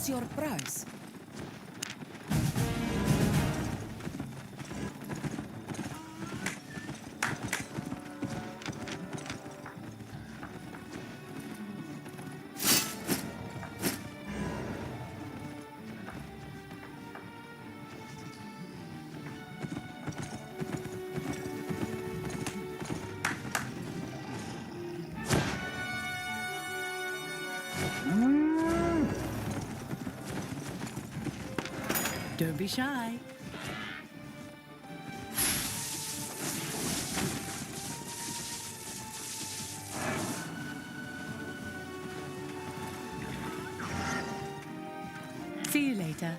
What's your price? Don't be shy. See you later.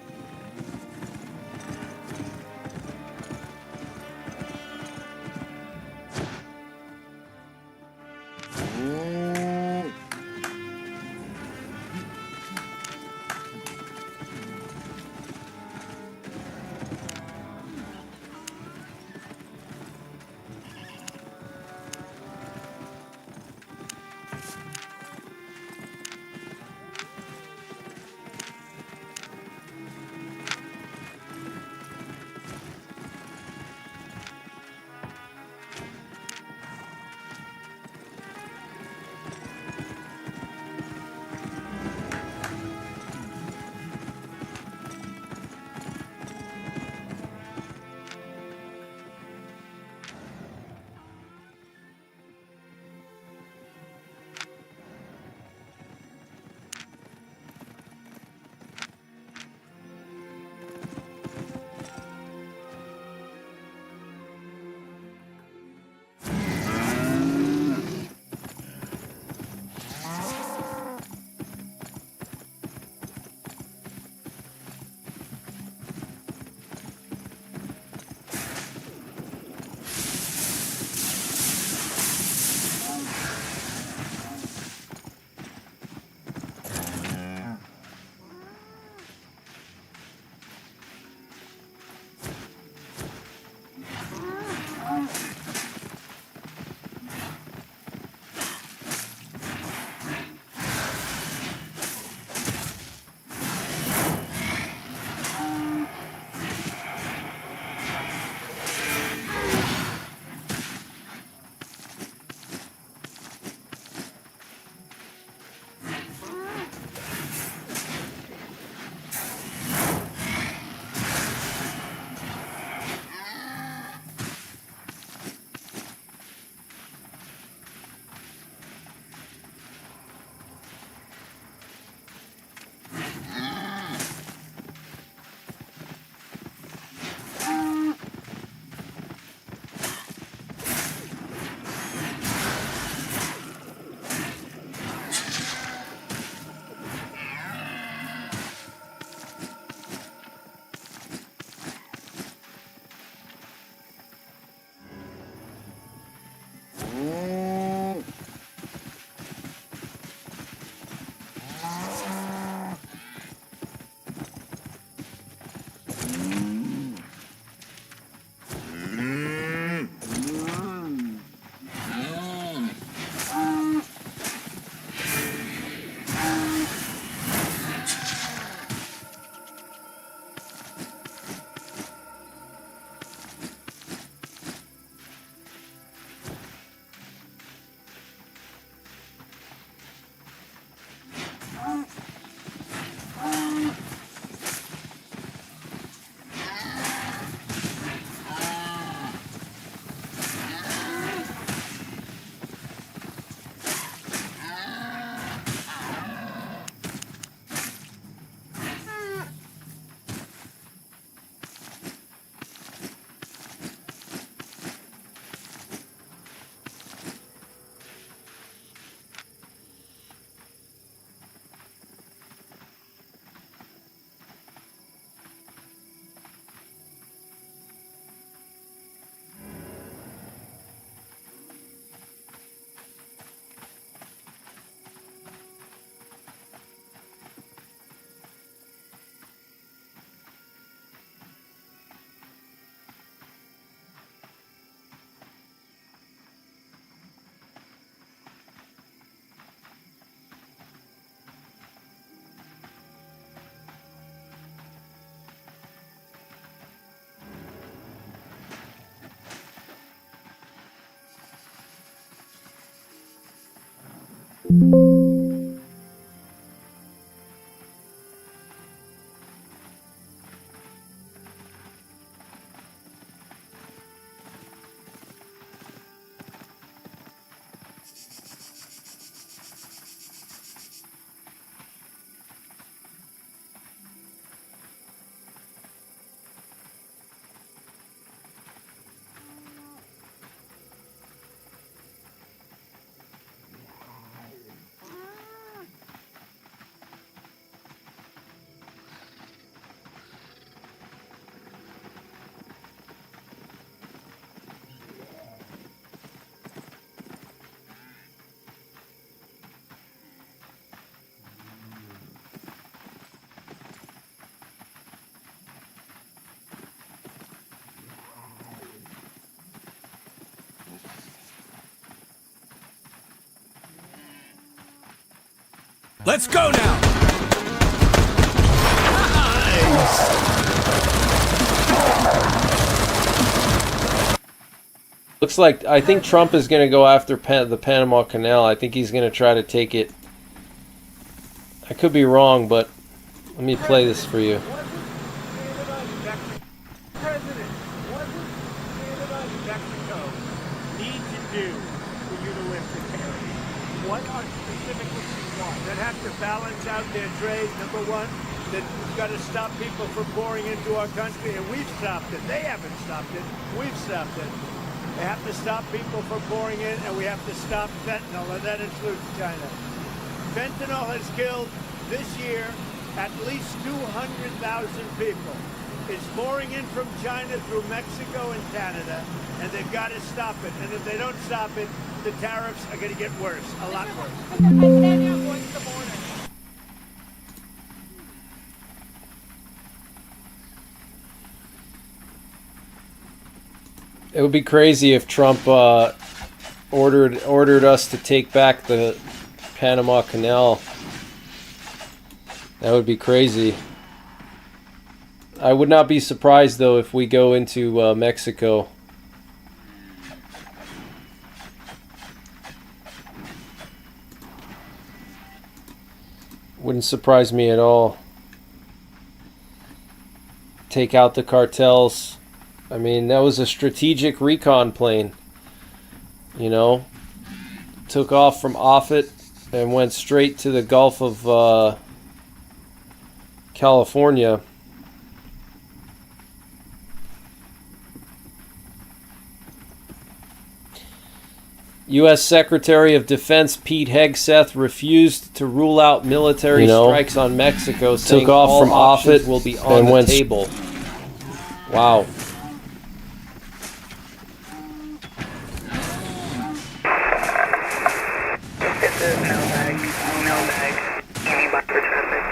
Let's go now! Looks like, I think Trump is going to go after the Panama Canal. I think he's going to try to take it. I could be wrong, but let me play this for you. President, what does Canada and Mexico need to do for you to lift the tariffs? What are specifically you want? That have to balance out their trade, number one. That we've got to stop people from pouring into our country, and we've stopped it. They haven't stopped it. We've stopped it. They have to stop people from pouring in, and we have to stop fentanyl, and that includes China. Fentanyl has killed this year at least 200,000 people. It's pouring in from China through Mexico and Canada, and they've got to stop it. And if they don't stop it, the tariffs are going to get worse, a lot worse. Going to the border. It would be crazy if Trump ordered us to take back the Panama Canal. That would be crazy. I would not be surprised though if we go into Mexico. Wouldn't surprise me at all. Take out the cartels. I mean, that was a strategic recon plane. You know, took off from Offutt and went straight to the Gulf of California. U.S. Secretary of Defense Pete Hegseth refused to rule out military strikes on Mexico, saying took off from Offutt will be on the table. Wow. This is mailbag. Mailbag. Anybody for traffic?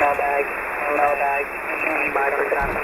Mailbag. Mailbag. Anybody for traffic?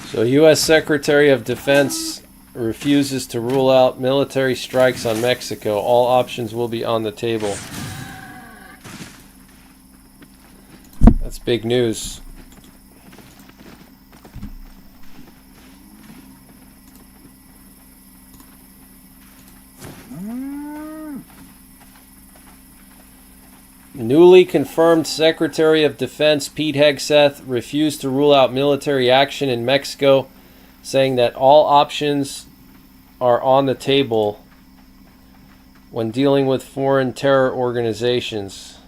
So, U.S. Secretary of Defense refuses to rule out military strikes on Mexico. All options will be on the table. That's big news. Newly confirmed Secretary of Defense Pete Hegseth refused to rule out military action in Mexico, saying that all options are on the table when dealing with foreign terror organizations.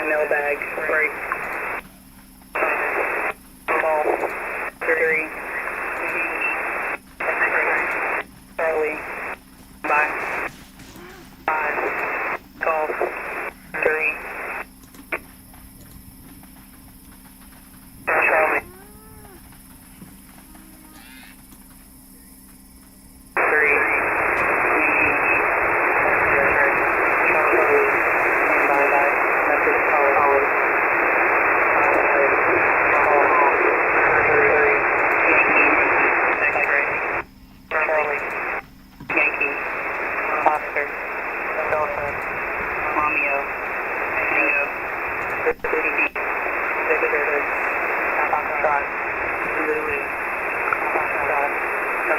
Mailbag. Break. Ball. 3. Charlie. Bye. 5. Golf. 3. Charlie. 3. Oscar, Delta, Romeo, Tango,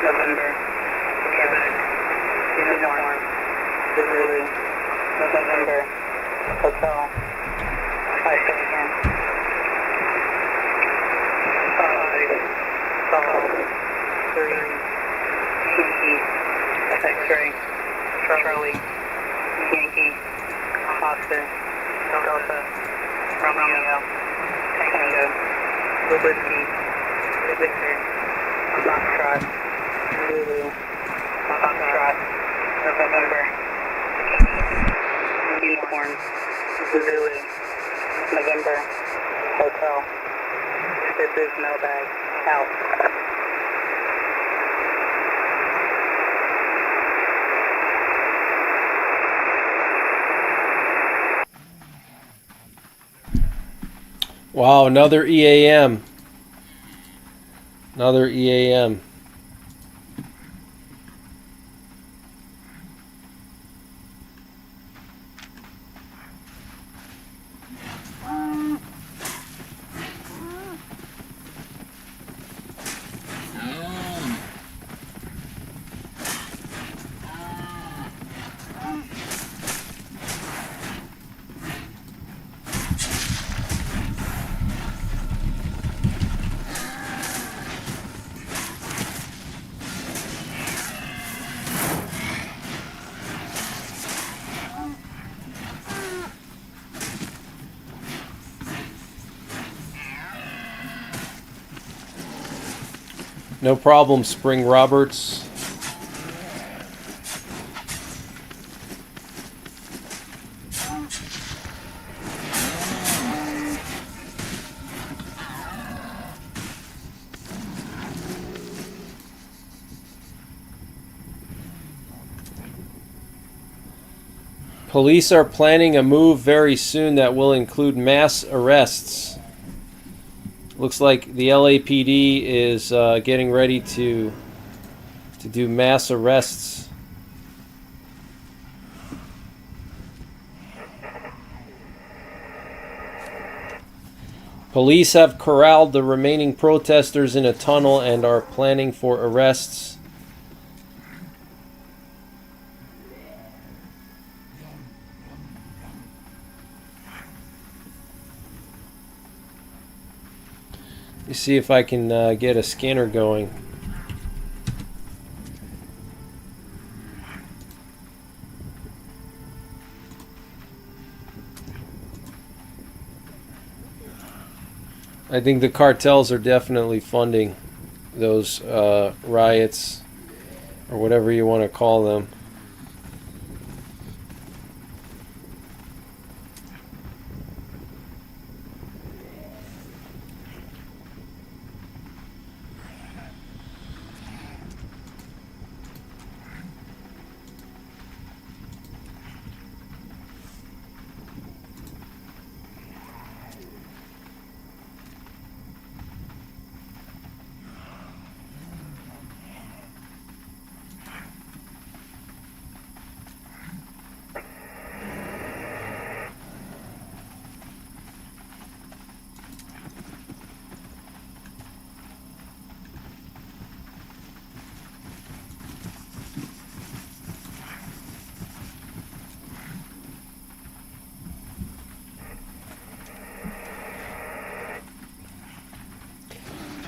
November, Quebec, uniform, Zulu, November, hotel, 5 again. 5, Golf, 3, Yankee, X-ray, Charlie, Yankee, Oscar, Delta, Romeo, Tango, Whiskey, Victor, Foxtrot, Zulu, Foxtrot, November, uniform, Zulu, November, hotel. This is mailbag, out. Wow, another EAM. Another EAM. No problem, Spring Roberts. Police are planning a move very soon that will include mass arrests. Looks like the LAPD is getting ready to do mass arrests. Police have corralled the remaining protesters in a tunnel and are planning for arrests. Let me see if I can get a scanner going. I think the cartels are definitely funding those riots, or whatever you want to call them.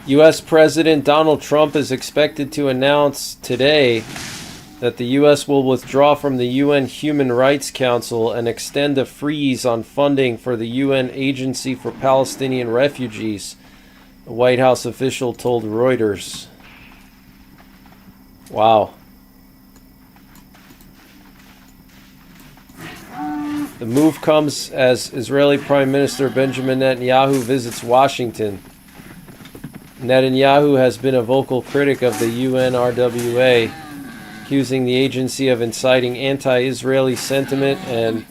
U.S. President Donald Trump is expected to announce today that the U.S. will withdraw from the UN Human Rights Council and extend a freeze on funding for the UN Agency for Palestinian Refugees, a White House official told Reuters. Wow. The move comes as Israeli Prime Minister Benjamin Netanyahu visits Washington. Netanyahu has been a vocal critic of the UNRWA, accusing the agency of inciting anti-Israeli sentiment and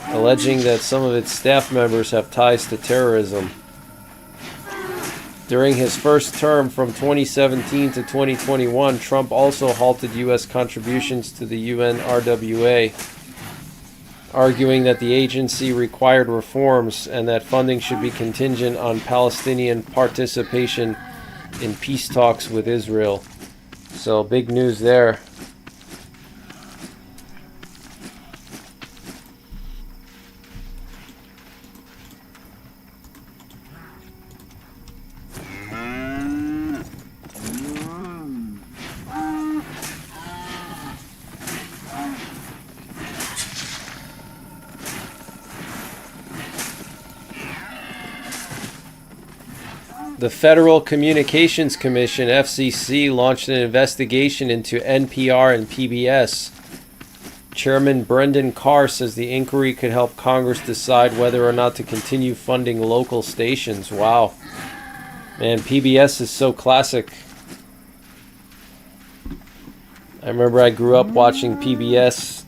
alleging that some of its staff members have ties to terrorism. During his first term from 2017 to 2021, Trump also halted U.S. contributions to the UNRWA. arguing that the agency required reforms and that funding should be contingent on Palestinian participation in peace talks with Israel. So big news there. The Federal Communications Commission, FCC, launched an investigation into NPR and PBS. Chairman Brendan Carr says the inquiry could help Congress decide whether or not to continue funding local stations. Wow. Man, PBS is so classic. I remember I grew up watching PBS.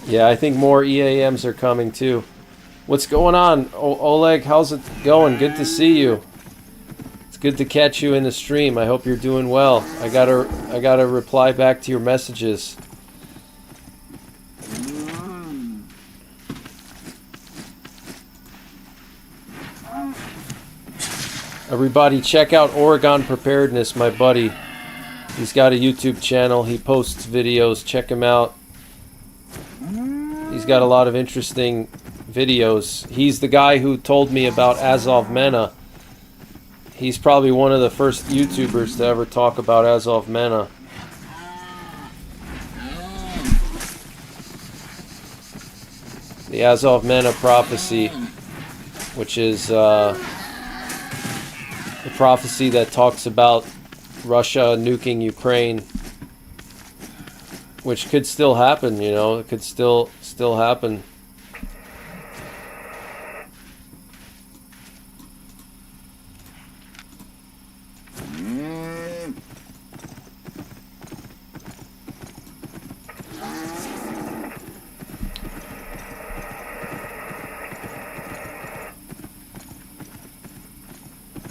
Yeah, I think more EAMs are coming too. What's going on, Oleg? How's it going? Good to see you. It's good to catch you in the stream. I hope you're doing well. I gotta reply back to your messages. Everybody check out Oregon Preparedness, my buddy. He's got a YouTube channel. He posts videos. Check him out. He's got a lot of interesting videos. He's the guy who told me about Azov Mena. He's probably one of the first YouTubers to ever talk about Azov Mena. The Azov Mena prophecy, which is the prophecy that talks about Russia nuking Ukraine, which could still happen, you know. It could still happen.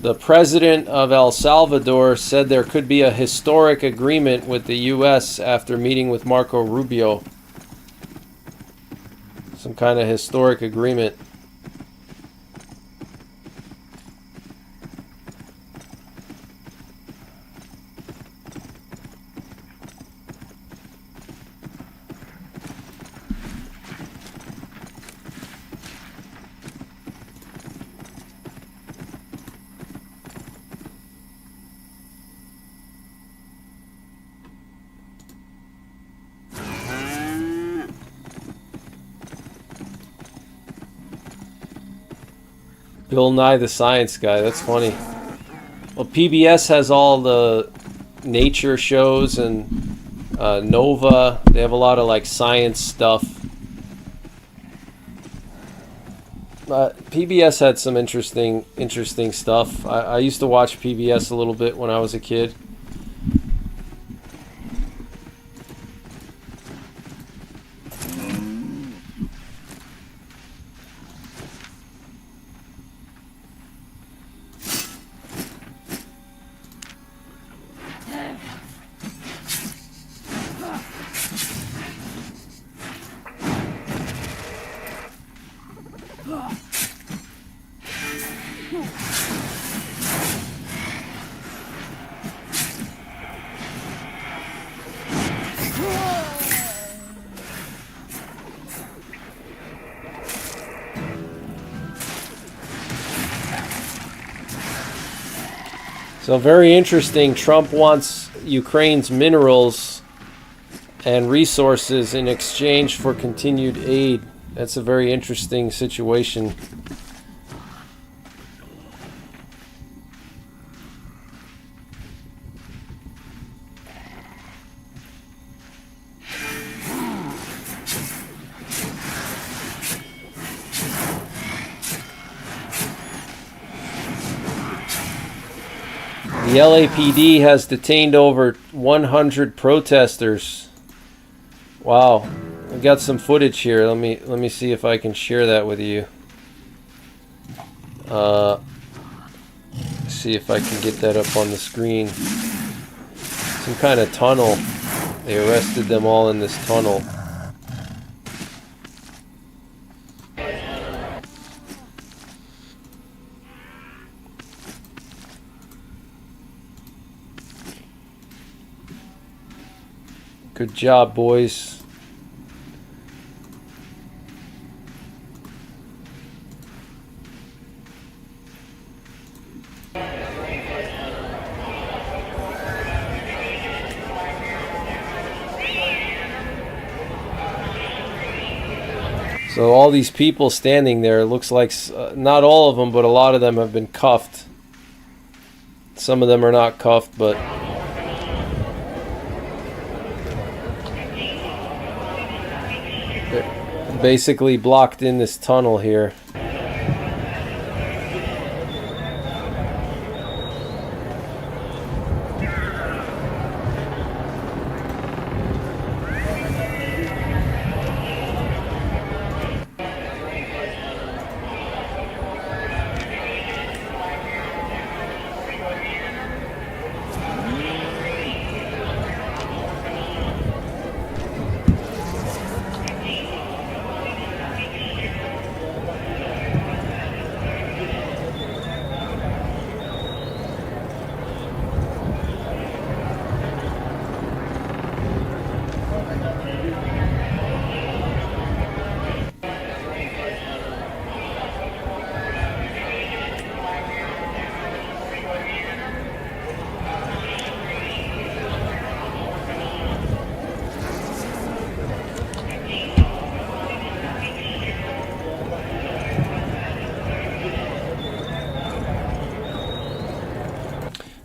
The president of El Salvador said there could be a historic agreement with the U.S. after meeting with Marco Rubio. Some kind of historic agreement. Bill Nye the Science Guy, that's funny. Well, PBS has all the nature shows and Nova. They have a lot of like science stuff. PBS had some interesting stuff. I used to watch PBS a little bit when I was a kid. So very interesting. Trump wants Ukraine's minerals and resources in exchange for continued aid. That's a very interesting situation. The LAPD has detained over 100 protesters. Wow. I got some footage here. Let me see if I can share that with you. See if I can get that up on the screen. Some kind of tunnel. They arrested them all in this tunnel. Good job, boys. So all these people standing there, it looks like not all of them, but a lot of them have been cuffed. Some of them are not cuffed, but they're basically blocked in this tunnel here.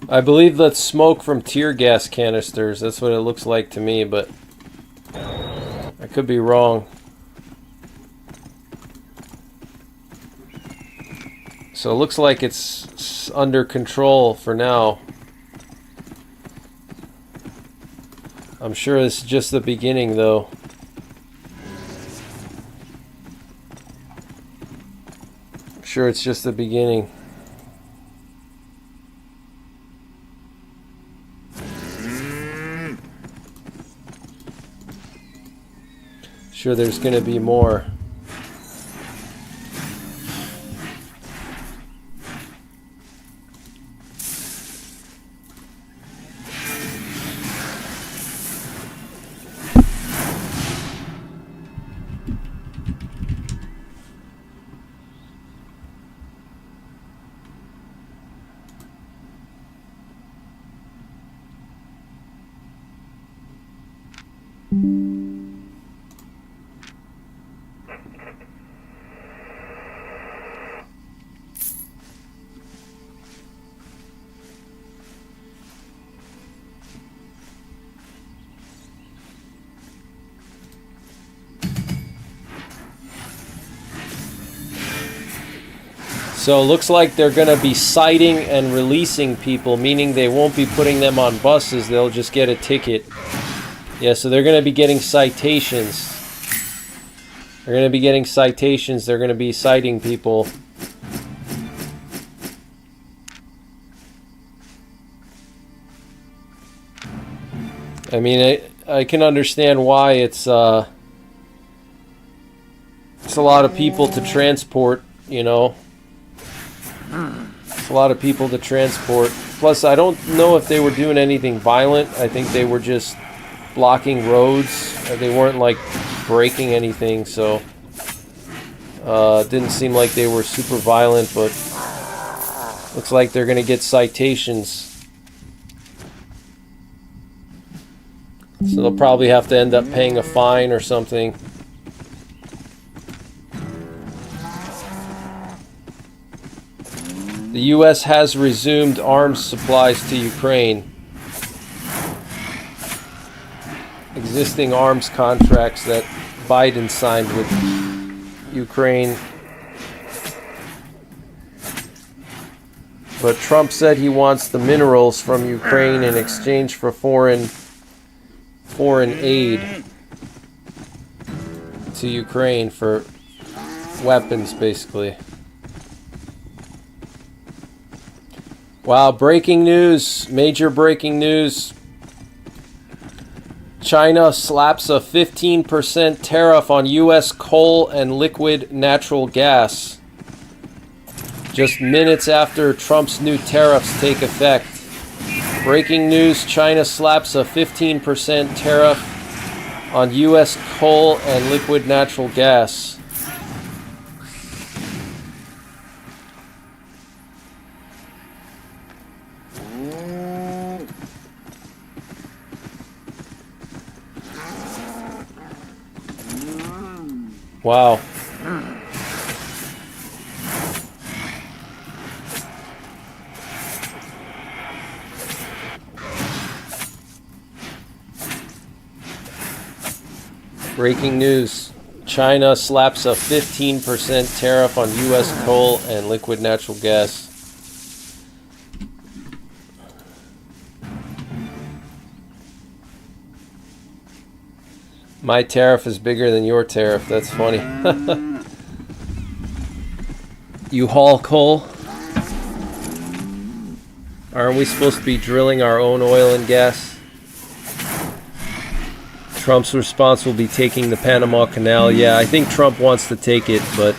I believe that's smoke from tear gas canisters. That's what it looks like to me, but I could be wrong. So it looks like it's under control for now. I'm sure it's just the beginning, though. I'm sure it's just the beginning. Sure, there's going to be more. So it looks like they're going to be citing and releasing people, meaning they won't be putting them on buses. They'll just get a ticket. Yeah, so they're going to be getting citations. They're going to be getting citations. They're going to be citing people. I mean, I can understand why it's a lot of people to transport, you know. It's a lot of people to transport. Plus, I don't know if they were doing anything violent. I think they were just blocking roads. They weren't like breaking anything, so it didn't seem like they were super violent, but looks like they're going to get citations. So they'll probably have to end up paying a fine or something. The U.S. has resumed arms supplies to Ukraine. Existing arms contracts that Biden signed with Ukraine. But Trump said he wants the minerals from Ukraine in exchange for foreign aid. to Ukraine for weapons, basically. Wow, breaking news. Major breaking news. China slaps a 15% tariff on U.S. coal and liquid natural gas. Just minutes after Trump's new tariffs take effect. Breaking news, China slaps a 15% tariff on U.S. coal and liquid natural gas. Wow. Breaking news. China slaps a 15% tariff on U.S. coal and liquid natural gas. My tariff is bigger than your tariff. That's funny. You haul coal? Aren't we supposed to be drilling our own oil and gas? Trump's response will be taking the Panama Canal. Yeah, I think Trump wants to take it, but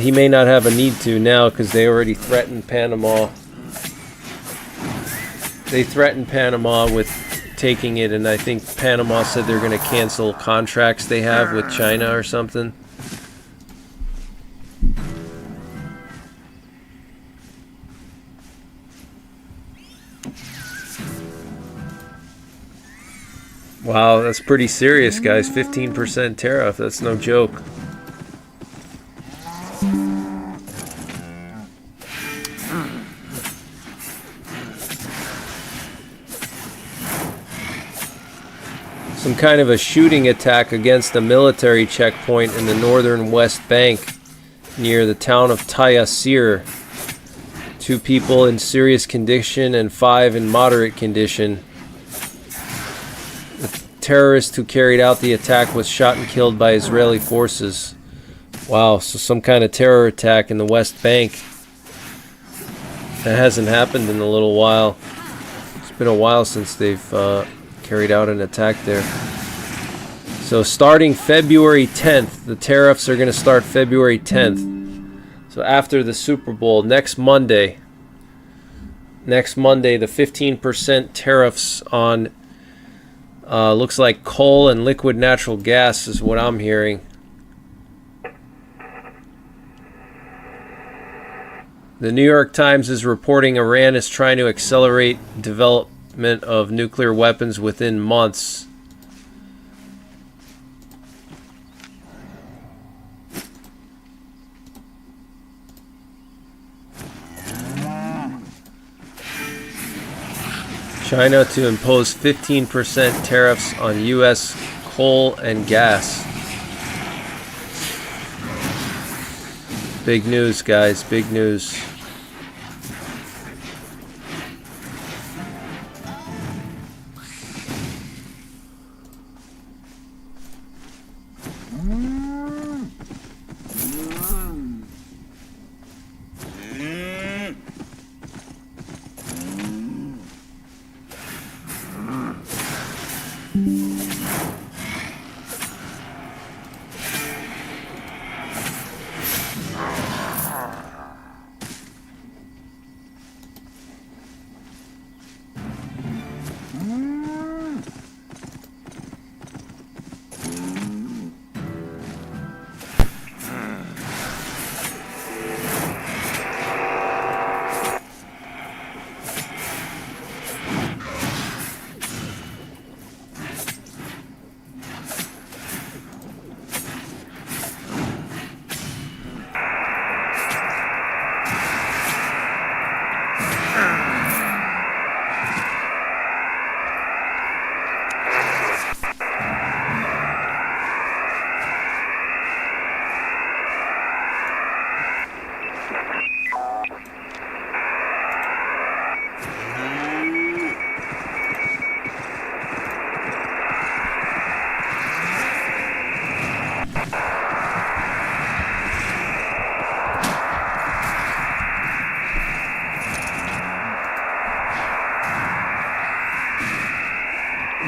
he may not have a need to now because they already threatened Panama. They threatened Panama with taking it, and I think Panama said they're going to cancel contracts they have with China or something. Wow, that's pretty serious, guys. 15% tariff. That's no joke. Some kind of a shooting attack against a military checkpoint in the northern West Bank near the town of Taysir. 2 people in serious condition and 5 in moderate condition. The terrorist who carried out the attack was shot and killed by Israeli forces. Wow, so some kind of terror attack in the West Bank. That hasn't happened in a little while. It's been a while since they've carried out an attack there. So starting February 10th, the tariffs are going to start February 10th. So after the Super Bowl, next Monday, the 15% tariffs on looks like coal and liquid natural gas is what I'm hearing. The New York Times is reporting Iran is trying to accelerate development of nuclear weapons within months. China to impose 15% tariffs on U.S. coal and gas. Big news, guys. Big news.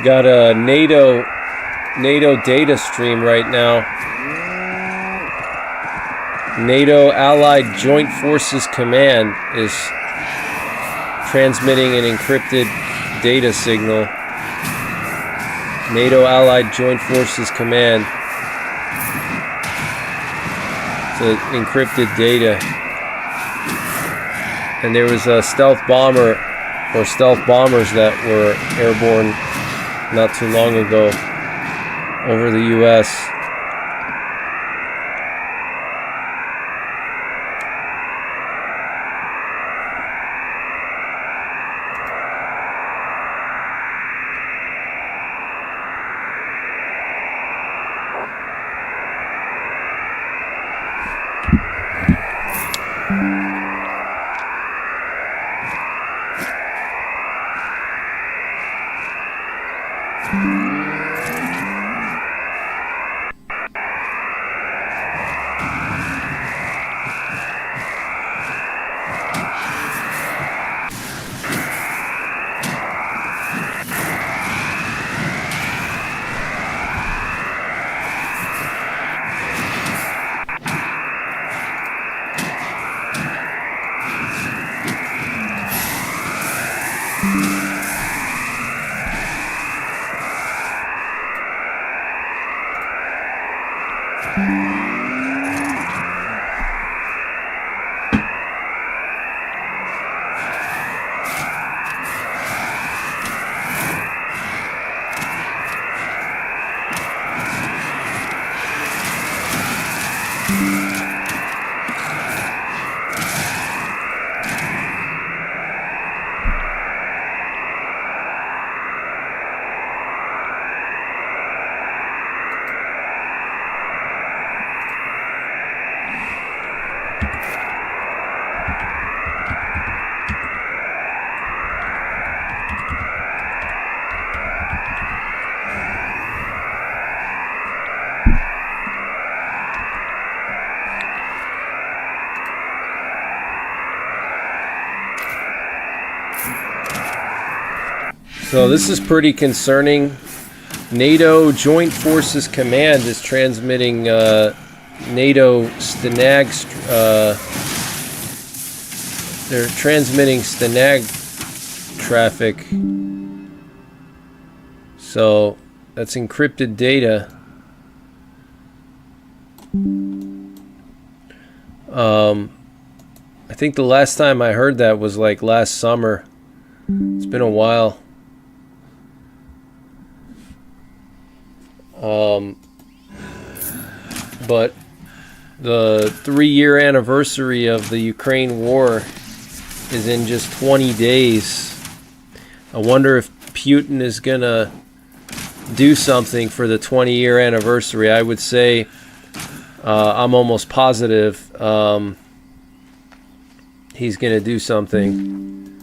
got a NATO data stream right now. NATO Allied Joint Forces Command is transmitting an encrypted data signal. NATO Allied Joint Forces Command. It's encrypted data. And there was a stealth bomber or stealth bombers that were airborne not too long ago over the U.S. So this is pretty concerning. NATO Joint Forces Command is transmitting NATO Stenag. They're transmitting Stenag traffic. So that's encrypted data. I think the last time I heard that was like last summer. It's been a while. But the 3-year anniversary of the Ukraine war is in just 20 days. I wonder if Putin is gonna do something for the 20-year anniversary. I would say I'm almost positive he's gonna do something.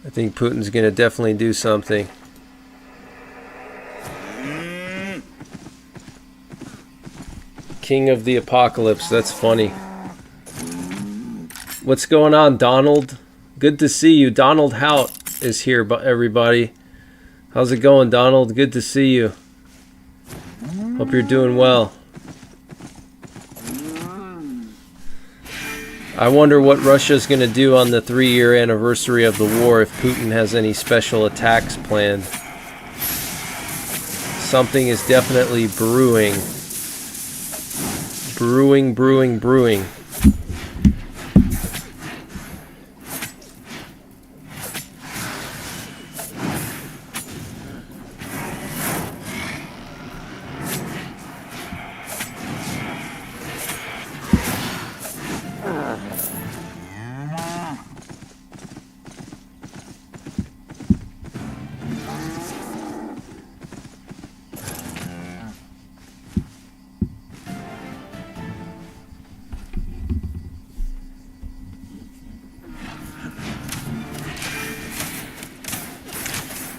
I think Putin's gonna definitely do something. King of the Apocalypse, that's funny. What's going on, Donald? Good to see you. Donald Hout is here, everybody. How's it going, Donald? Good to see you. Hope you're doing well. I wonder what Russia's going to do on the 3-year anniversary of the war, if Putin has any special attacks planned. Something is definitely brewing. Brewing.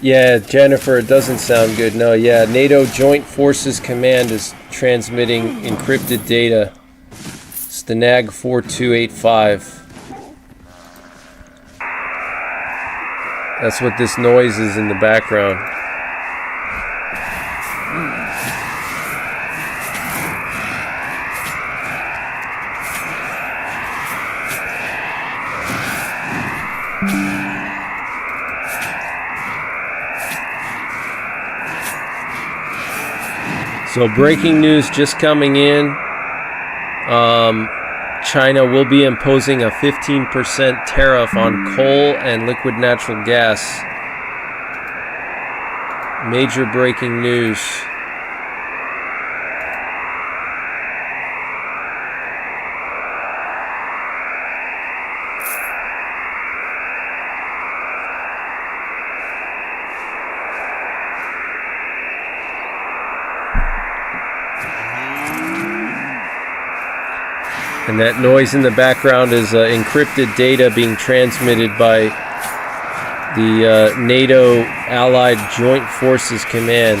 Yeah, Jennifer, it doesn't sound good. No, yeah, NATO Joint Forces Command is transmitting encrypted data. Stenag 4285. That's what this noise is in the background. So breaking news just coming in. China will be imposing a 15% tariff on coal and liquid natural gas. Major breaking news. And that noise in the background is encrypted data being transmitted by the NATO Allied Joint Forces Command.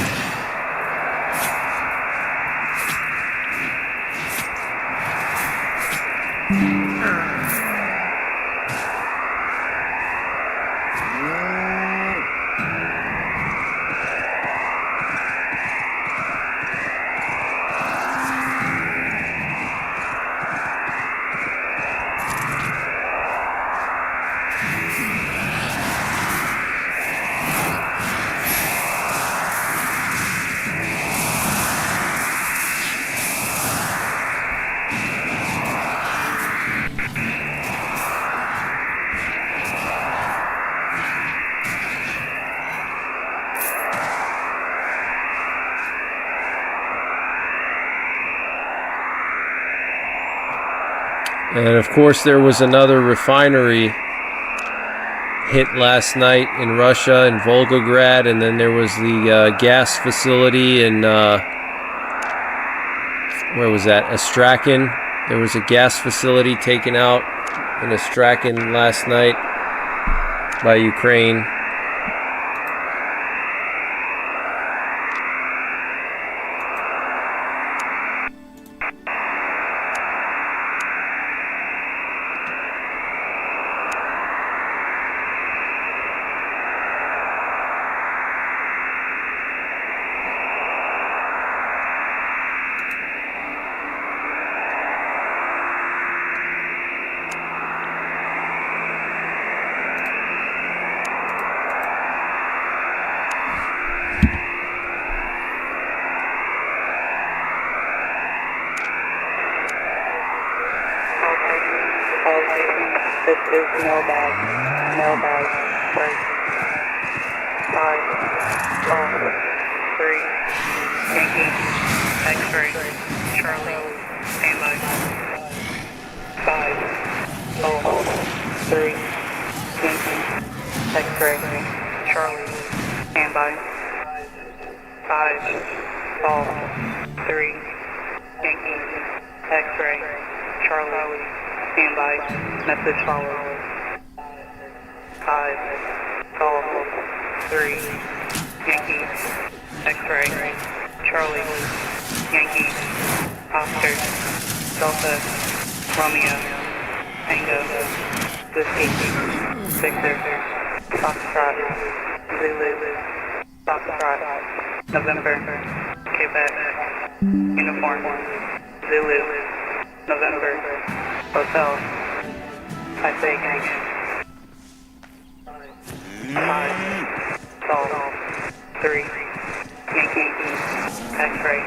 And of course there was another refinery hit last night in Russia, in Volgograd, and then there was the gas facility in, where was that, Astrakhan. There was a gas facility taken out in Astrakhan last night by Ukraine. This is mailbag, break, 5, 3, Yankee, X-ray, Charlie, standby, 5, 3, Yankee, X-ray, Charlie, standby, 5, 3, Yankee, X-ray, Charlie, standby, message follows. 5, 3, Yankee, X-ray, Charlie, Yankee, Oscar, Delta, Romeo, Tango, Whiskey, Victor, Foxtrot, Zulu, Foxtrot, November, Quebec, Uniform, Zulu, November, Hotel, I say gang. 5, 3, Yankee, X-ray,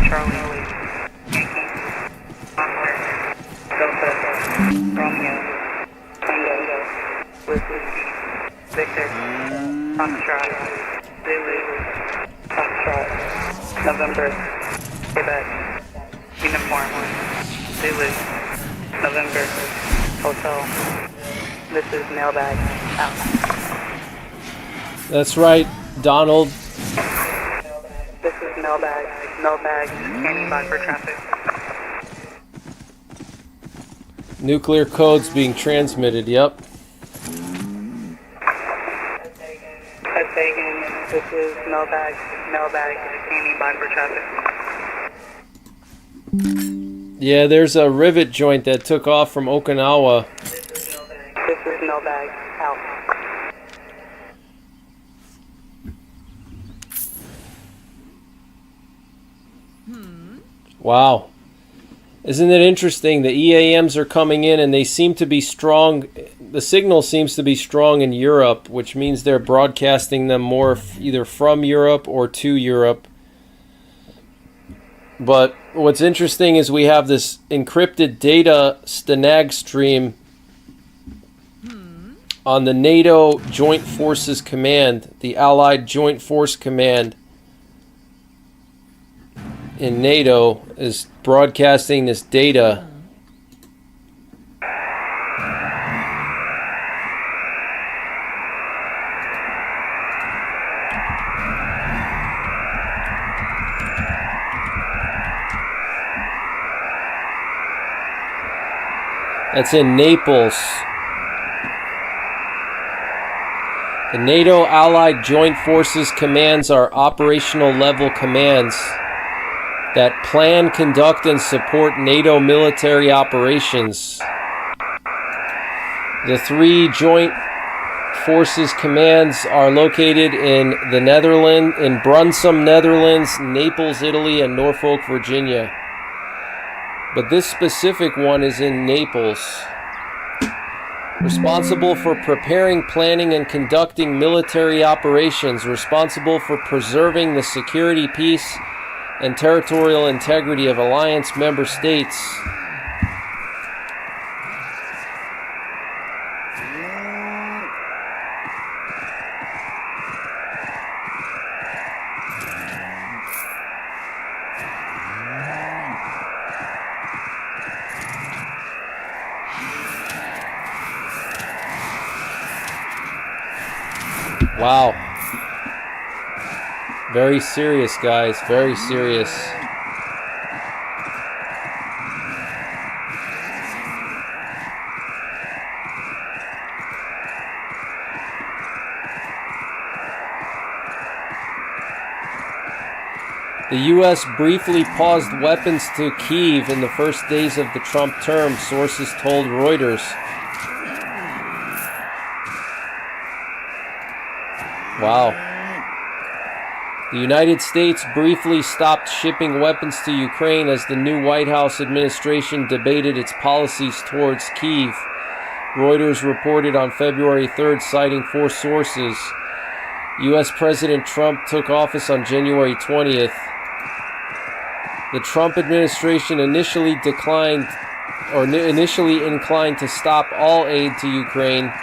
Charlie, Yankee, Oscar, Delta, Romeo, Tango, Whiskey, Victor, Foxtrot, Zulu, Foxtrot, November, Quebec, Uniform, Zulu, November, Hotel. This is mailbag out. That's right, Donald. This is mailbag. Mailbag standing by for traffic. Nuclear codes being transmitted, yep. This is mailbag. Mailbag standing by for traffic. Yeah, there's a rivet joint that took off from Okinawa. This is mailbag out. Wow. Isn't it interesting? The EAMs are coming in and they seem to be strong. The signal seems to be strong in Europe, which means they're broadcasting them more either from Europe or to Europe. But what's interesting is we have this encrypted data Stenag stream on the NATO Joint Forces Command, the Allied Joint Force Command in NATO is broadcasting this data. That's in Naples. The NATO Allied Joint Forces Commands are operational level commands that plan, conduct, and support NATO military operations. The 3 Joint Forces Commands are located in the Netherlands, in Brunsum, Netherlands, Naples, Italy, and Norfolk, Virginia. But this specific one is in Naples. Responsible for preparing, planning, and conducting military operations. Responsible for preserving the security, peace, and territorial integrity of alliance member states. Wow. Very serious, guys. Very serious. The U.S. briefly paused weapons to Kyiv in the first days of the Trump term, sources told Reuters. Wow. The United States briefly stopped shipping weapons to Ukraine as the new White House administration debated its policies towards Kyiv. Reuters reported on February 3rd, citing 4 sources. U.S. President Trump took office on January 20th. The Trump administration initially inclined to stop all aid to Ukraine,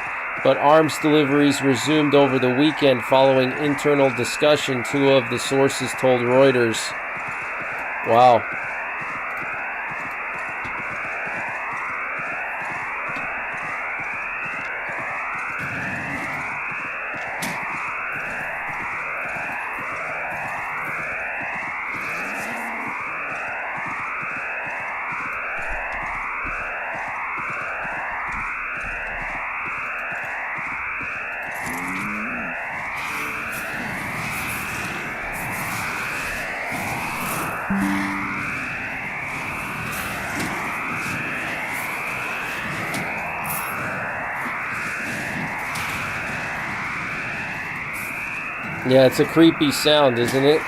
but arms deliveries resumed over the weekend following internal discussion, 2 of the sources told Reuters. Wow. Yeah, it's a creepy sound, isn't it?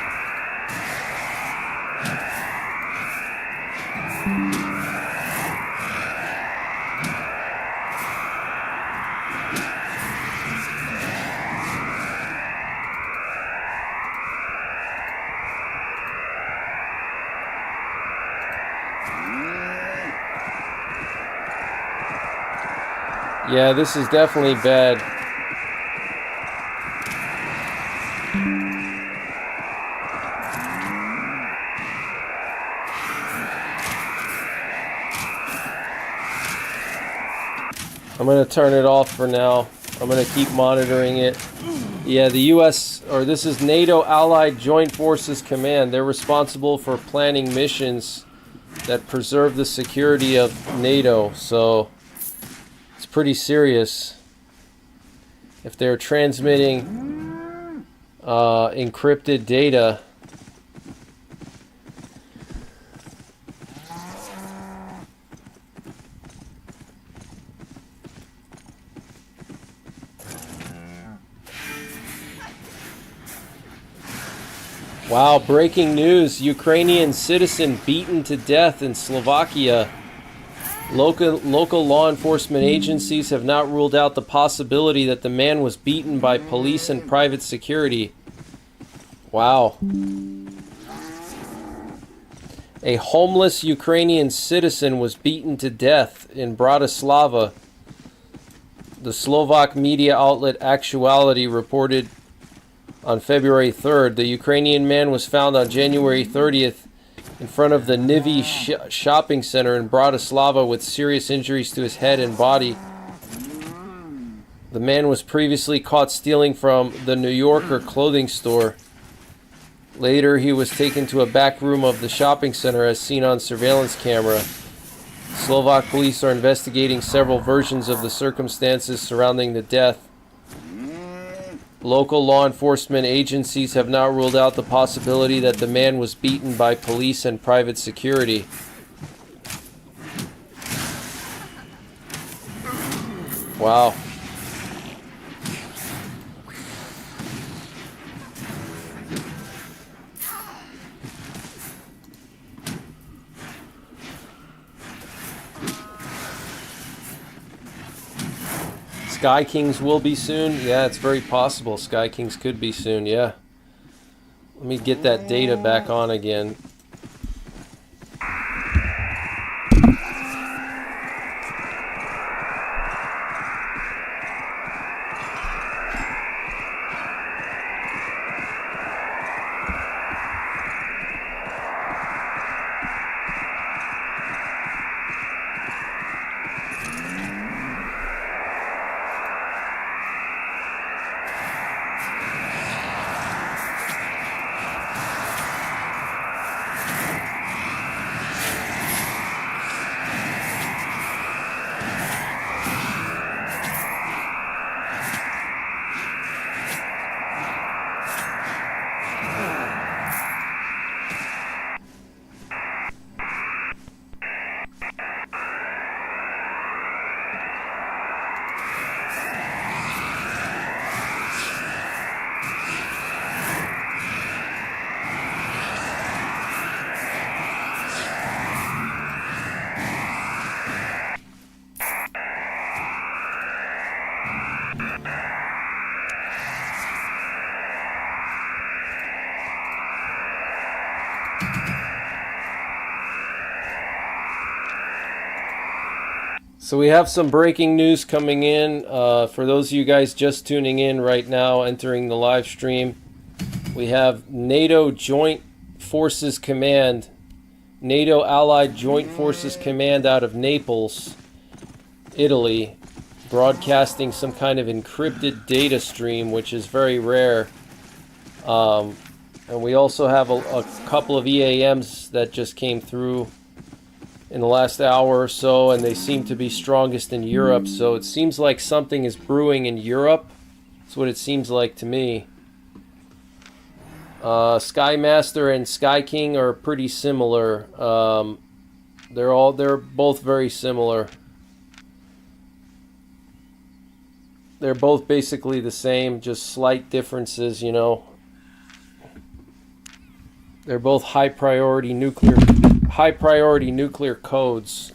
Yeah, this is definitely bad. I'm going to turn it off for now. I'm going to keep monitoring it. Yeah, the U.S., or this is NATO Allied Joint Forces Command. They're responsible for planning missions that preserve the security of NATO. So it's pretty serious if they're transmitting encrypted data. Wow, breaking news. Ukrainian citizen beaten to death in Slovakia. Local law enforcement agencies have not ruled out the possibility that the man was beaten by police and private security. Wow. A homeless Ukrainian citizen was beaten to death in Bratislava. The Slovak media outlet Actuality reported on February 3rd. The Ukrainian man was found on January 30th in front of the Nivy shopping center in Bratislava with serious injuries to his head and body. The man was previously caught stealing from the New Yorker clothing store. Later, he was taken to a back room of the shopping center as seen on surveillance camera. Slovak police are investigating several versions of the circumstances surrounding the death. Local law enforcement agencies have not ruled out the possibility that the man was beaten by police and private security. Wow. Sky Kings will be soon. Yeah, it's very possible. Sky Kings could be soon, yeah. Let me get that data back on again. So we have some breaking news coming in. For those of you guys just tuning in right now, entering the live stream, we have NATO Joint Forces Command, NATO Allied Joint Forces Command out of Naples, Italy, broadcasting some kind of encrypted data stream, which is very rare. And we also have a couple of EAMs that just came through in the last hour or so, and they seem to be strongest in Europe. So it seems like something is brewing in Europe. That's what it seems like to me. Skymaster and Sky King are pretty similar. They're both very similar. They're both basically the same, just slight differences, you know. They're both high priority nuclear codes.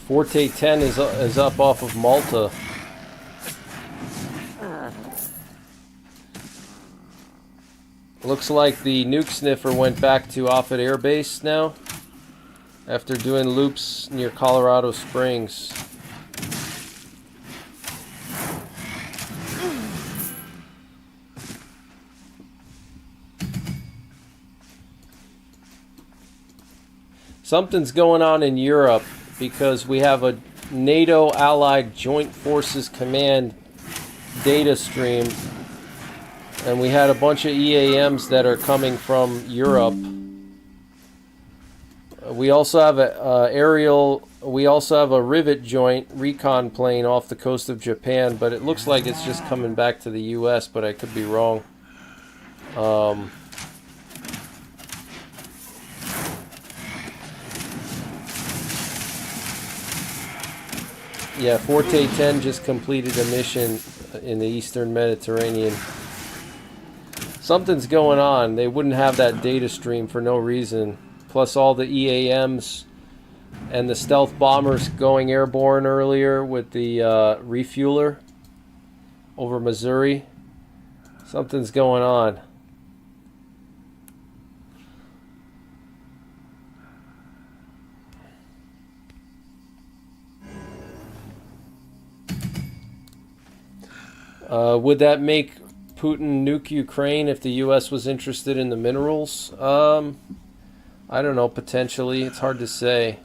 Forte 10 is up off of Malta. Looks like the nuke sniffer went back to Offutt Air Base now, after doing loops near Colorado Springs. Something's going on in Europe because we have a NATO Allied Joint Forces Command data stream, and we had a bunch of EAMs that are coming from Europe. We also have a aerial. We also have a Rivet Joint recon plane off the coast of Japan, but it looks like it's just coming back to the U.S. But I could be wrong. Yeah, Forte 10 just completed a mission in the Eastern Mediterranean. Something's going on. They wouldn't have that data stream for no reason. Plus all the EAMs and the stealth bombers going airborne earlier with the refueler over Missouri. Something's going on. Would that make Putin nuke Ukraine if the U.S. was interested in the minerals? I don't know, potentially. It's hard to say.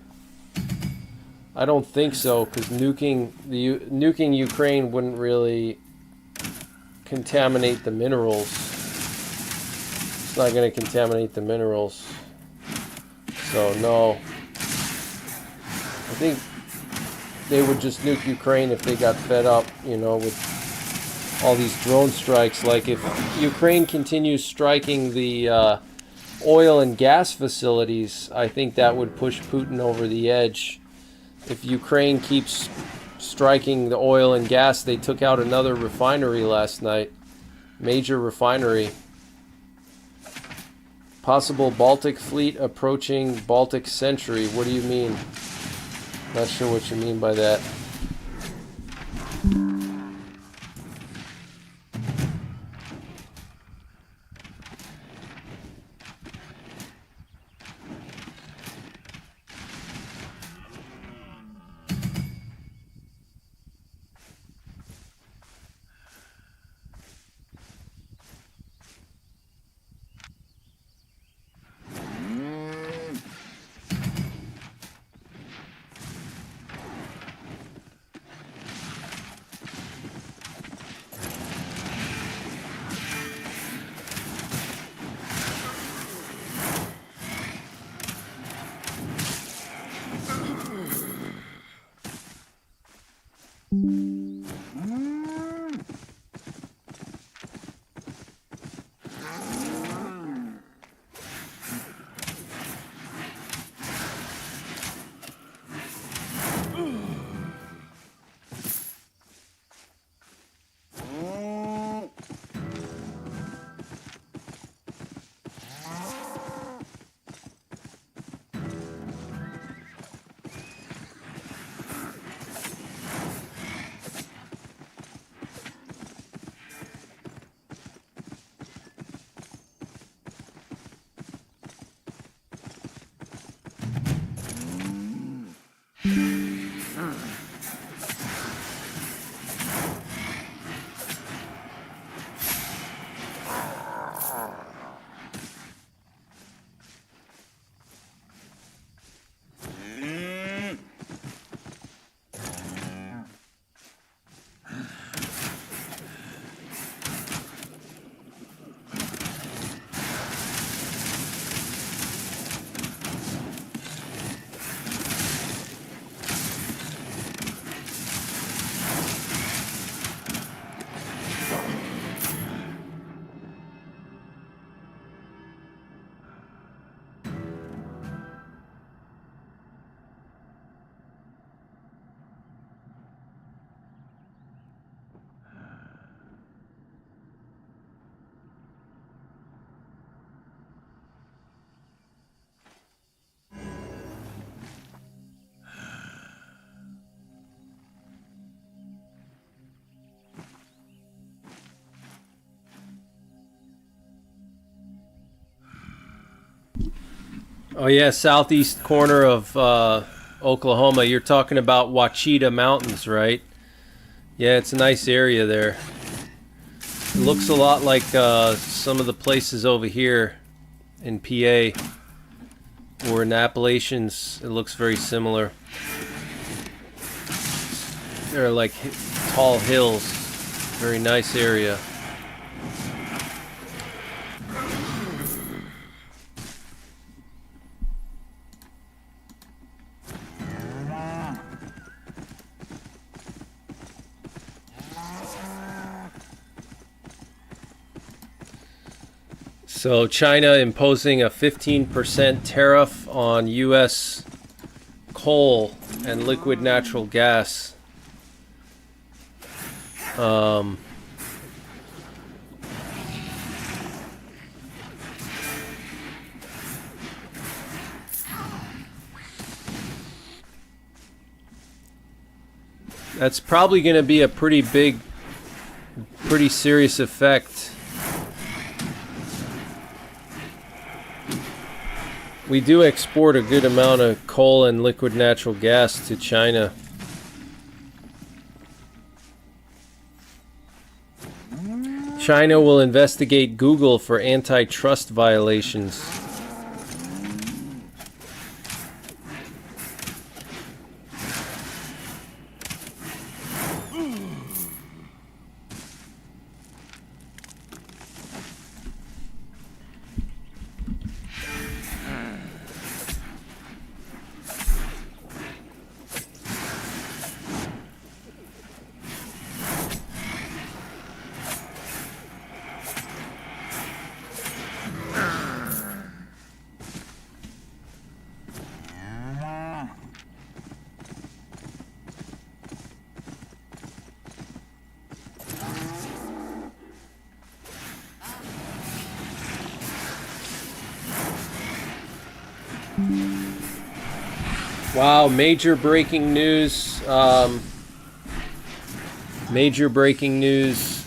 I don't think so, because nuking Ukraine wouldn't really contaminate the minerals. It's not going to contaminate the minerals. So, no. I think they would just nuke Ukraine if they got fed up, you know, with all these drone strikes. Like, if Ukraine continues striking the oil and gas facilities, I think that would push Putin over the edge. If Ukraine keeps striking the oil and gas, they took out another refinery last night. Major refinery. Possible Baltic fleet approaching Baltic Century. What do you mean? Not sure what you mean by that. Oh yeah, southeast corner of Oklahoma. You're talking about Wachita Mountains, right? Yeah, it's a nice area there. It looks a lot like some of the places over here in PA or in the Appalachians. It looks very similar. They're like tall hills. Very nice area. So China imposing a 15% tariff on U.S. coal and liquid natural gas. That's probably going to be a pretty serious effect. We do export a good amount of coal and liquid natural gas to China. China will investigate Google for antitrust violations. Wow, major breaking news. Major breaking news.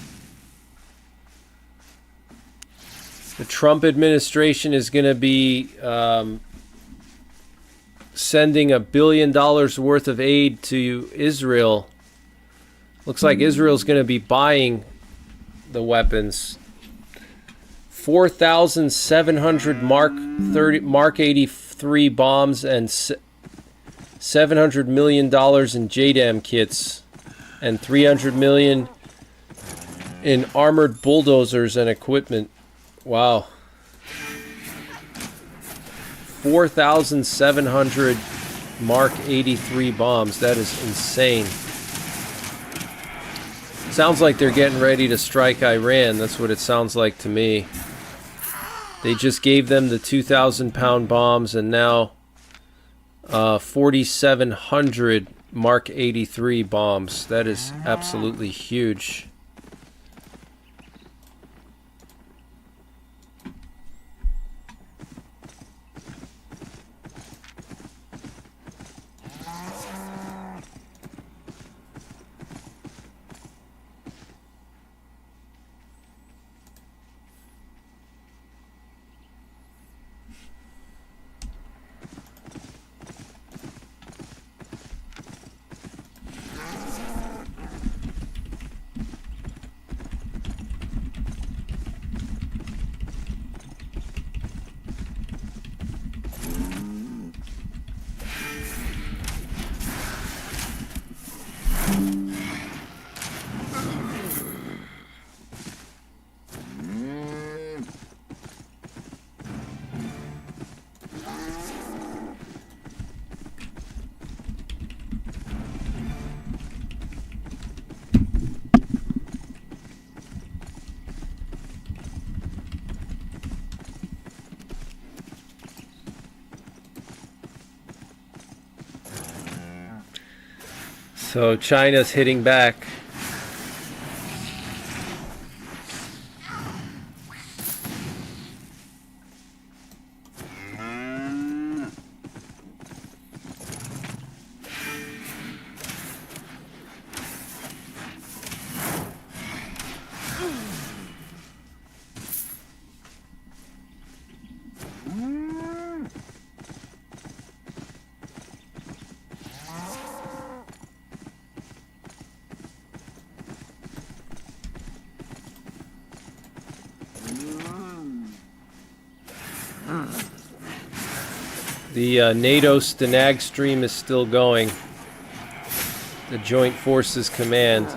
The Trump administration is going to be sending $1 billion worth of aid to Israel. Looks like Israel's going to be buying the weapons. 4,700 Mark 83 bombs and $700 million in JDAM kits and $300 million in armored bulldozers and equipment. Wow. 4,700 Mark 83 bombs. That is insane. Sounds like they're getting ready to strike Iran. That's what it sounds like to me. They just gave them the 2,000-pound bombs, and now 4,700 Mark 83 bombs. That is absolutely huge. So China's hitting back. The NATO Stenag stream is still going. The Joint Forces Command.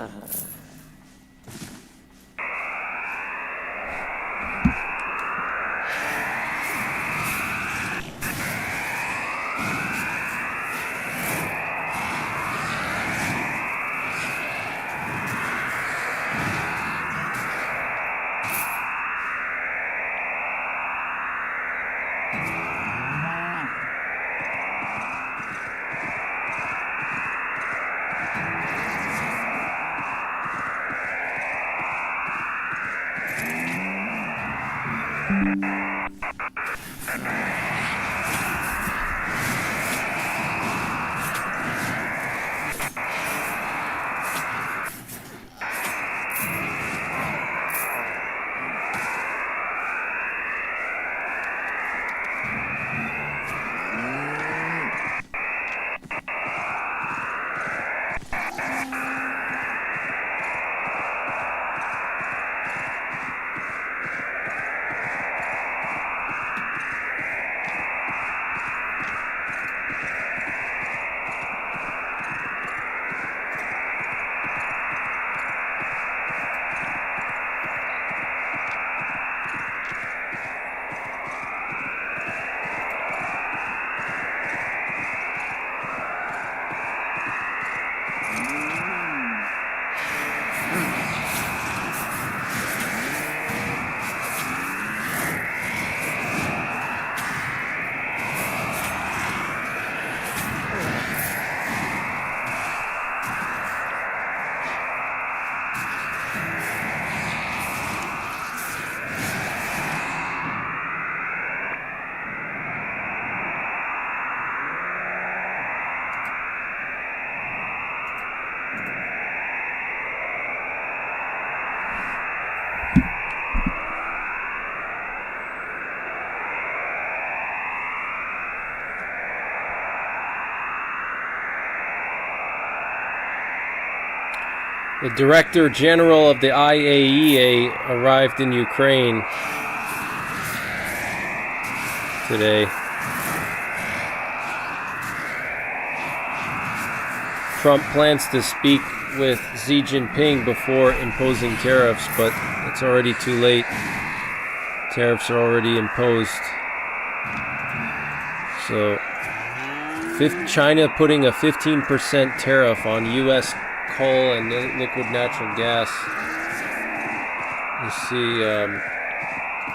The Director General of the IAEA arrived in Ukraine today. Trump plans to speak with Xi Jinping before imposing tariffs, but it's already too late. Tariffs are already imposed. So, China putting a 15% tariff on U.S. coal and liquid natural gas. You see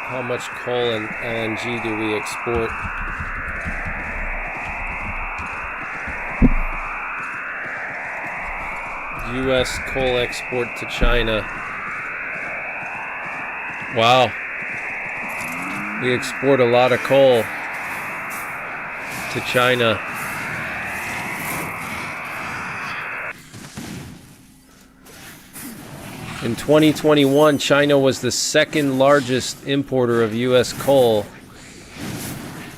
how much coal and LNG do we export. U.S. coal export to China. Wow. We export a lot of coal to China. In 2021, China was the second largest importer of U.S. coal.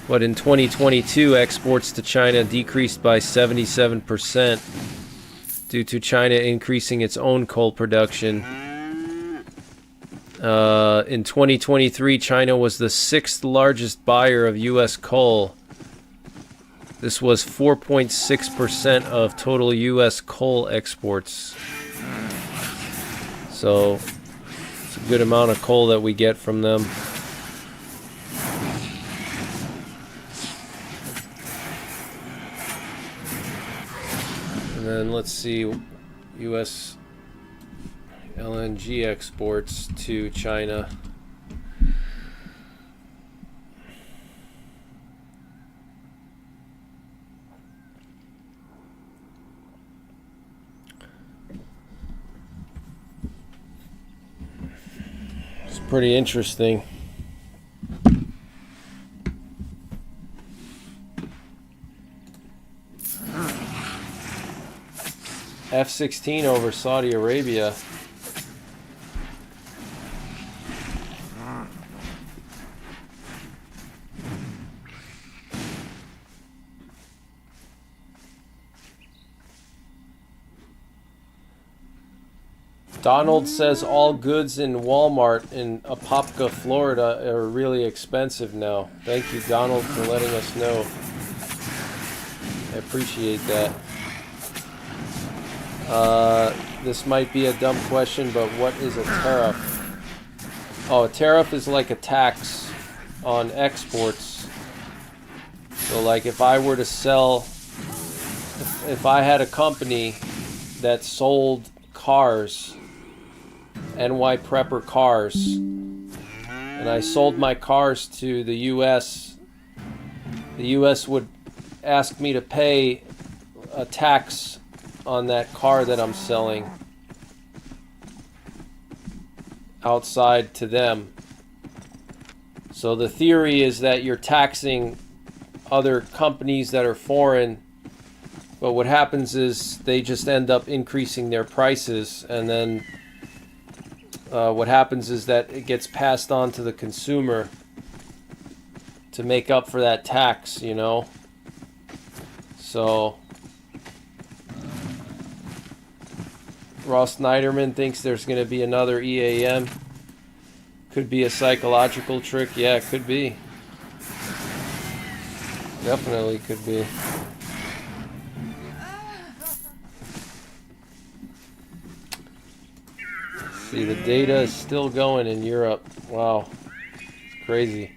But in 2022, exports to China decreased by 77% due to China increasing its own coal production. In 2023, China was the sixth largest buyer of U.S. coal. This was 4.6% of total U.S. coal exports. So it's a good amount of coal that we get from them. And then let's see, U.S. LNG exports to China. It's pretty interesting. F-16 over Saudi Arabia. Donald says all goods in Walmart in Apopka, Florida are really expensive now. Thank you, Donald, for letting us know. I appreciate that. This might be a dumb question, but what is a tariff? Oh, a tariff is like a tax on exports. So like if I were to sell, if I had a company that sold cars, NY Prepper cars, and I sold my cars to the US would ask me to pay a tax on that car that I'm selling outside to them. So the theory is that you're taxing other companies that are foreign, but what happens is they just end up increasing their prices, and then what happens is that it gets passed on to the consumer to make up for that tax, you know. So Ross Snyderman thinks there's going to be another EAM. Could be a psychological trick. Yeah, it could be. Definitely could be. See, the data is still going in Europe. Wow. It's crazy.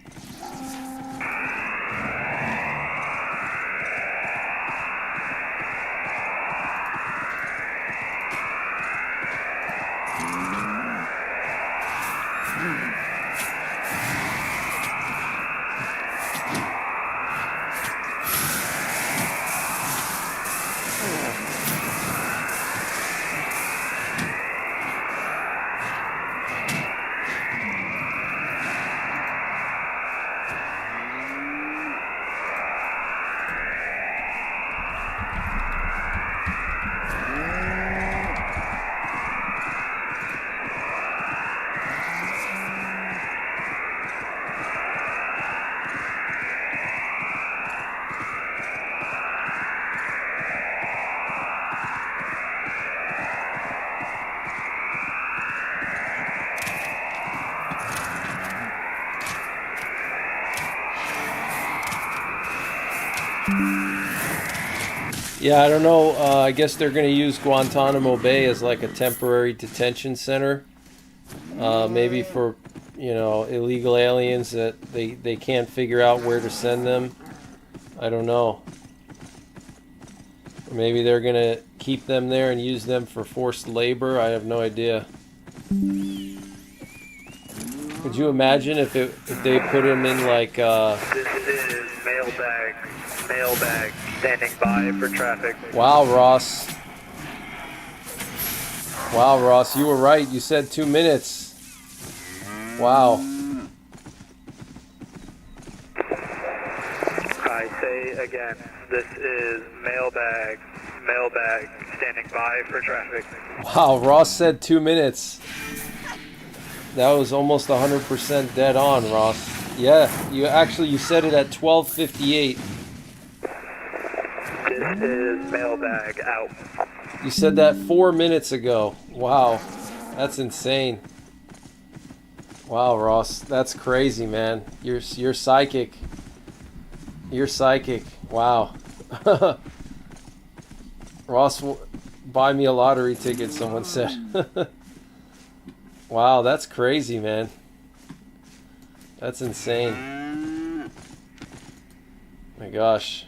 Yeah, I don't know. I guess they're going to use Guantanamo Bay as like a temporary detention center. Maybe for, you know, illegal aliens that they can't figure out where to send them. I don't know. Or maybe they're going to keep them there and use them for forced labor. I have no idea. Could you imagine if they put them in like... This is mailbag, standing by for traffic. Wow, Ross. Wow, Ross, you were right. You said 2 minutes. Wow. I say again, this is mailbag, standing by for traffic. Wow, Ross said 2 minutes. That was almost 100% dead on, Ross. Yeah, you said it at 12:58. This is mailbag out. You said that 4 minutes ago. Wow, that's insane. Wow, Ross, that's crazy, man. You're psychic. You're psychic. Wow. Ross, buy me a lottery ticket, someone said. Wow, that's crazy, man. That's insane. My gosh.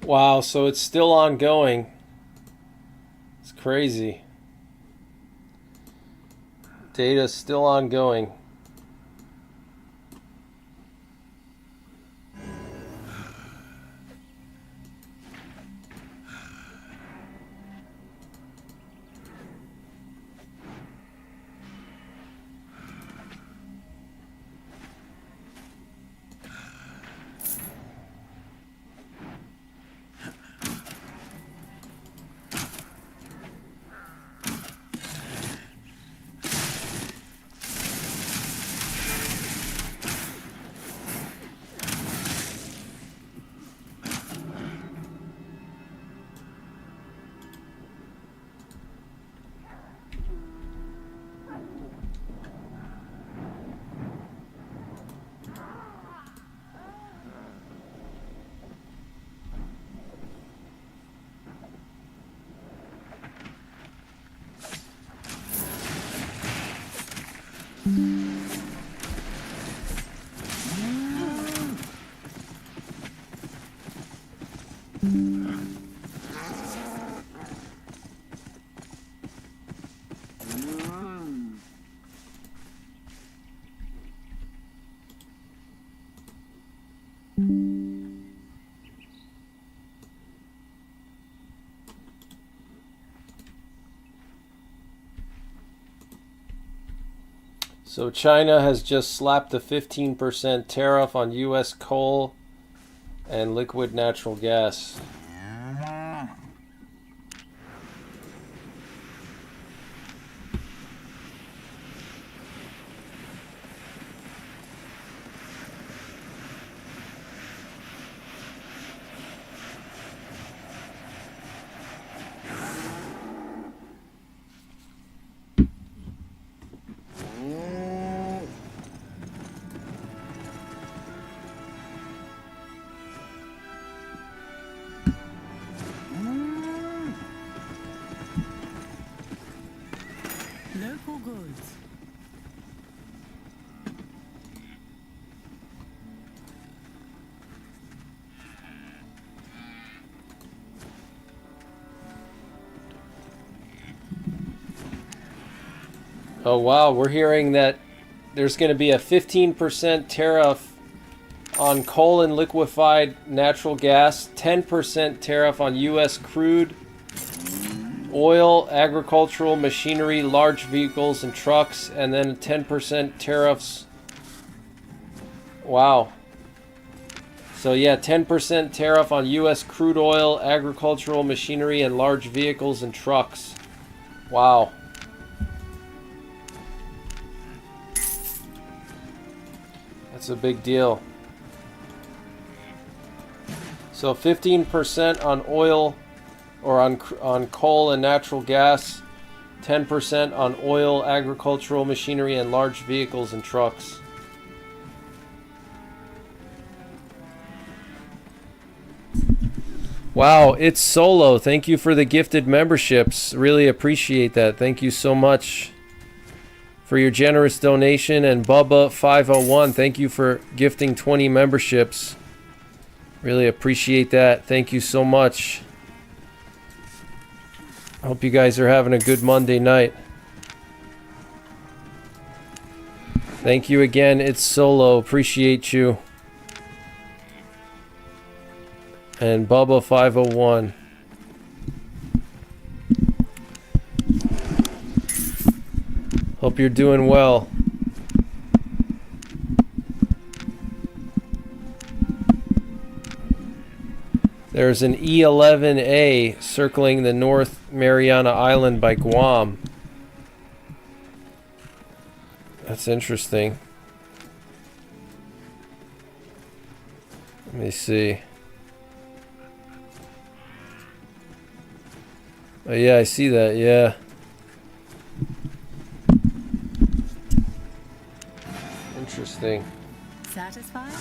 Wow, so it's still ongoing. It's crazy. Data's still ongoing. So China has just slapped a 15% tariff on U.S. coal and liquid natural gas. Local goods. Oh wow, we're hearing that there's going to be a 15% tariff on coal and liquefied natural gas, 10% tariff on U.S. crude, oil, agricultural machinery, large vehicles, and trucks, and then 10% tariffs. Wow. So yeah, 10% tariff on U.S. crude oil, agricultural machinery, and large vehicles and trucks. Wow. That's a big deal. So 15% on oil or on coal and natural gas, 10% on oil, agricultural machinery, and large vehicles and trucks. Wow, it's Solo. Thank you for the gifted memberships. Really appreciate that. Thank you so much for your generous donation. And Bubba501, thank you for gifting 20 memberships. Really appreciate that. Thank you so much. I hope you guys are having a good Monday night. Thank you again. It's Solo. Appreciate you. And Bubba501. Hope you're doing well. There's an E-11A circling the North Mariana Island by Guam. That's interesting. Let me see. Oh yeah, I see that, yeah. Interesting. Satisfied?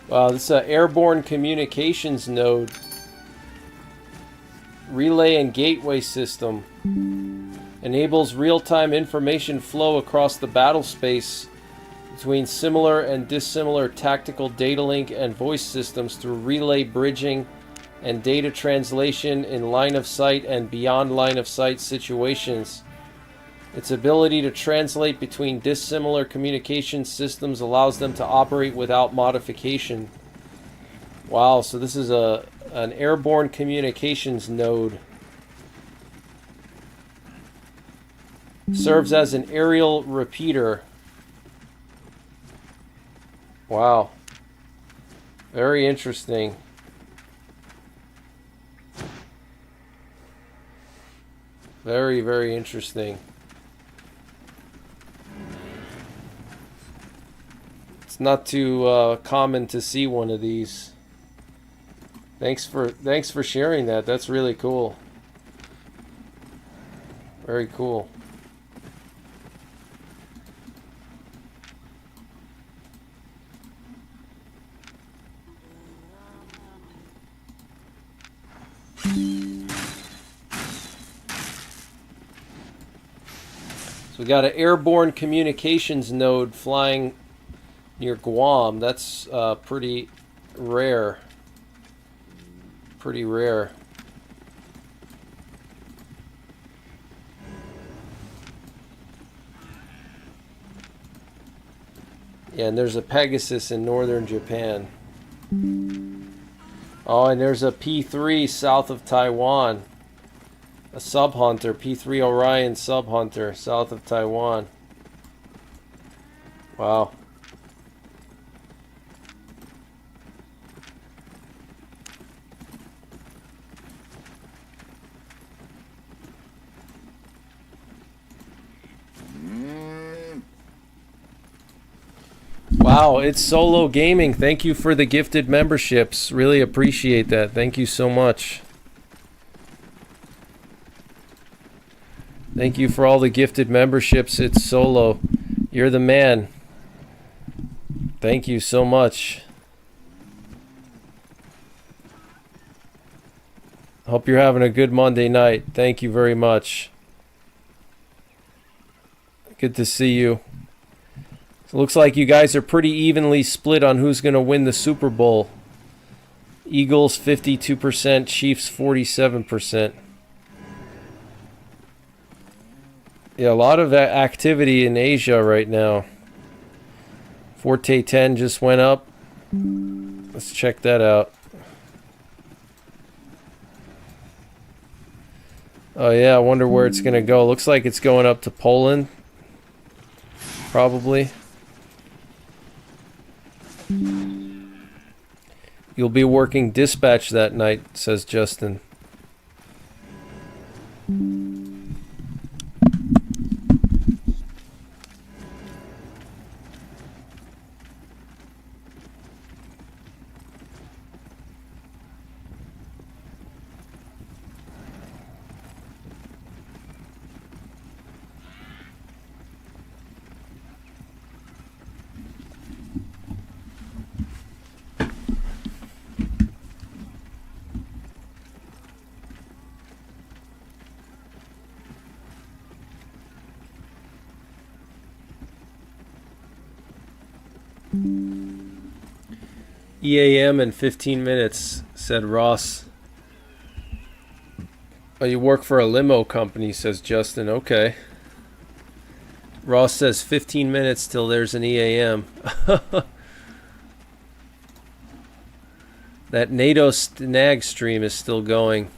Wow, this is an airborne communications node. Relay and gateway system. Enables real-time information flow across the battle space between similar and dissimilar tactical data link and voice systems through relay bridging and data translation in line of sight and beyond line of sight situations. Its ability to translate between dissimilar communication systems allows them to operate without modification. Wow, so this is an airborne communications node. Serves as an aerial repeater. Wow. Very interesting. Very, very interesting. It's not too common to see one of these. Thanks for sharing that. That's really cool. Very cool. So we got an airborne communications node flying near Guam. That's pretty rare. Pretty rare. Yeah, and there's a Pegasus in northern Japan. Oh, and there's a P3 south of Taiwan. A sub-hunter, P3 Orion sub-hunter south of Taiwan. Wow. Wow, it's Solo Gaming. Thank you for the gifted memberships. Really appreciate that. Thank you so much. Thank you for all the gifted memberships. It's Solo. You're the man. Thank you so much. Hope you're having a good Monday night. Thank you very much. Good to see you. So it looks like you guys are pretty evenly split on who's going to win the Super Bowl. Eagles 52%, Chiefs 47%. Yeah, a lot of activity in Asia right now. Forte 10 just went up. Let's check that out. Oh yeah, I wonder where it's going to go. Looks like it's going up to Poland. Probably. You'll be working dispatch that night, says Justin. EAM in 15 minutes, said Ross. Oh, you work for a limo company, says Justin. Okay. Ross says 15 minutes till there's an EAM. That NATO snag stream is still going.